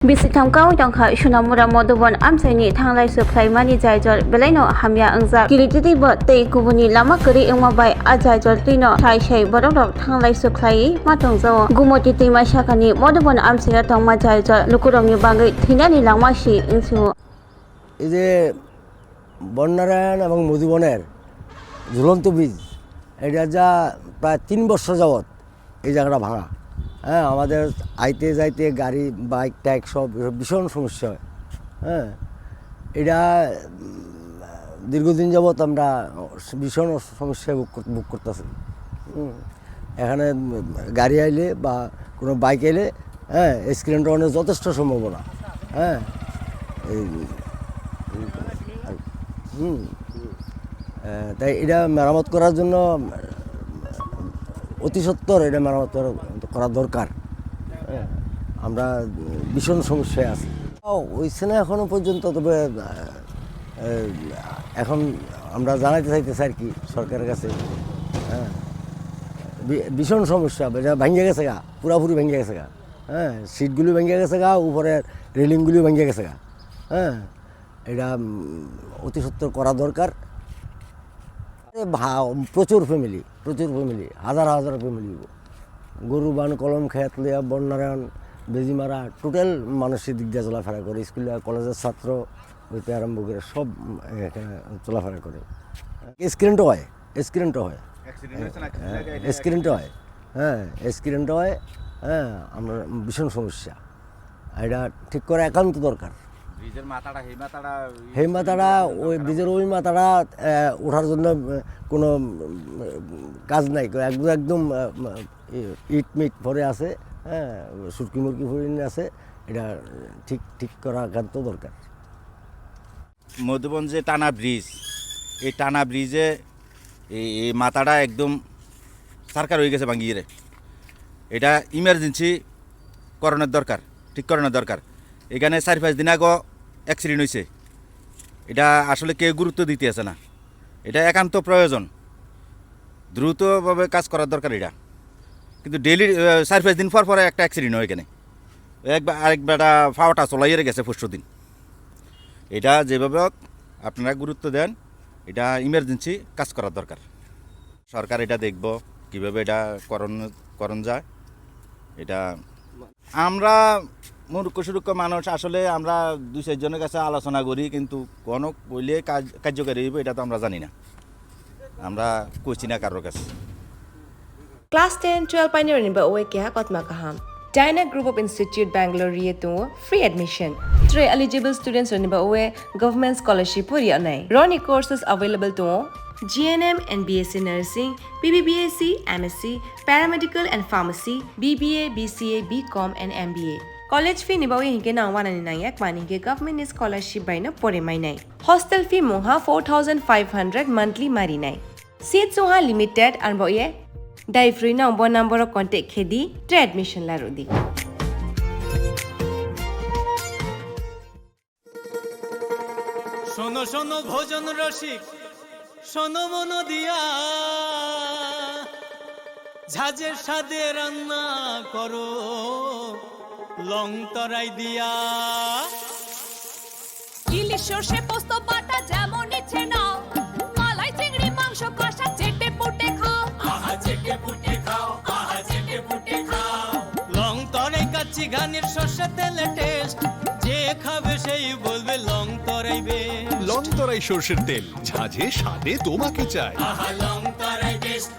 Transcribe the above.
Bisithamkau tangkha Shunamura Modubon Amsaini Thanglai Suklai Mani Jaijor Belaino Hamya Angza Kilititi Bo Tei Kubuni Lama Kuri Ingmabai Ajaijor Tino Thai Shai Bodok Thanglai Suklai Matongzo Gumoti Tima Shakani Modubon Amsaya Tangma Jaijor Lukurongni Bangai Thinani Langmashi Insu এই যে বন্যারায়ণ এবং মধুবনের ঝুলন্ত বীজ এটা যা প্রায় 3 বছর যাবৎ এই জায়গাটা ভাঙা। হ্যাঁ, আমাদের আইতে যাইতে গাড়ি বাইক টাইক সব ভীষণ সমস্যা হয়। হ্যাঁ, এটা দীর্ঘদিন যাবৎ আমরা ভীষণ সমস্যায় ভোগ করতেছি। এখানে গাড়ি আইলে বা কোনো বাইক এলে হ্যাঁ অ্যাক্সিডেন্ট হওয়ার যথেষ্ট সম্ভাবনা। হ্যাঁ, তাই এটা মেরামত করার জন্য অতি সত্বর এটা মেরামত করা দরকার। আমরা ভীষণ সমস্যায় আছি হইছে না এখনো পর্যন্ত, তবে এখন আমরা জানাইতে চাইতেছি আর কি সরকারের কাছে। হ্যাঁ, ভীষণ সমস্যা, এটা ভেঙে গেছে গা, পুরাপুরি ভেঙে গেছে গা। হ্যাঁ, সিটগুলি ভেঙে গেছে গা, উপরের রেলিংগুলিও ভেঙে গেছে গা। হ্যাঁ, এটা অতি সত্বর করা দরকার। প্রচুর ফ্যামিলি হাজার হাজার ফ্যামিলি, গরু বান কলম খেত লিয়া বন্যারায়ণ বেজিমারা টোটাল মানুষের দিক দিয়ে চলাফেরা করে, স্কুলে কলেজের ছাত্র হইতে আরম্ভ করে সব এখানে চলাফেরা করে। অ্যাক্সিডেন্টও হয় হ্যাঁ অ্যাক্সিডেন্ট হয়। হ্যাঁ, আমরা ভীষণ সমস্যা, এটা ঠিক করে একান্ত দরকার। সেই মাথাটা ওই ব্রিজের ওই মাথাটা ওঠার জন্য কোনো কাজ নাই, একদম ইট মিট ভরে আছে। হ্যাঁ, সুটকি মুরকি ভরে আছে, এটা ঠিক করা একান্ত দরকার। মধুবন যে টানা ব্রিজ, এই টানা ব্রিজে এই মাথাটা একদম সারকার হয়ে গেছে ভাঙিয়ে, এটা ইমার্জেন্সি করণের দরকার, ঠিক করানোর দরকার। এখানে 4-5 দিন আগে অ্যাক্সিডেন্ট হয়েছে, এটা আসলে কেউ গুরুত্ব দিতে আছে না। এটা একান্ত প্রয়োজন, দ্রুতভাবে কাজ করার দরকার এটা। কিন্তু ডেইলি 4-5 দিন পর পরে একটা অ্যাক্সিডেন্ট হয় এখানে, আরেকবেটা ফাওয়াটা চলাইয়ে গেছে 5 দিন। এটা যেভাবে হোক আপনারা গুরুত্ব দেন, এটা ইমার্জেন্সি কাজ করার দরকার। সরকার এটা দেখব কীভাবে এটা করণ যায়। এটা আমরা মূর্খ সুরক্ষ মানুষ, আসলে আমরা 2-4 জনের কাছে আলোচনা করি, কিন্তু কোনো বইলে কার্যকারী হইব এটা তো আমরা জানি না, আমরা কইছি না কারোর কাছে। Class 10-12 pioneer ni ba oe kya kotma kaham. Dyna Group of Institute Bangalore riye tu free admission. 3 eligible students ni ba oe government scholarship puri anai. Roni courses available tu GNM and BSc Nursing, BBBAC, MSc, Paramedical and Pharmacy, BBA, BCA, BCom and MBA. College fee ni ba oe hinke na 199 mani ke government scholarship by na pore mai nai. Hostel fee moha 4500 monthly mari nai. Seats moha limited and ba oe Dai free number of contact khedi tre admission la rodi. শোনো শোনো ভোজন রসিক, শোনো মন দিয়া, ঝাঁঝের স্বাদে রান্না করো লং তরাই দিয়া। ইলিশ সর্ষে পোস্ত বাটা যেমন ইচ্ছে নাও, মালাই চিংড়ি মাংস কষা চেটে পুটে খাও, আহা চেটে পুটে খাও, আহা চেটে পুটে খাও। লং তরাই কাচ্চি ঘানির সর্ষে তেলে টেস্ট, যে খাবে সেই বলবে লং তরাই বেস্ট। লং তরাই সর্ষের তেল, ঝাঁঝে স্বাদে তোমাকে চাই। আহা লং তরাই বেস্ট।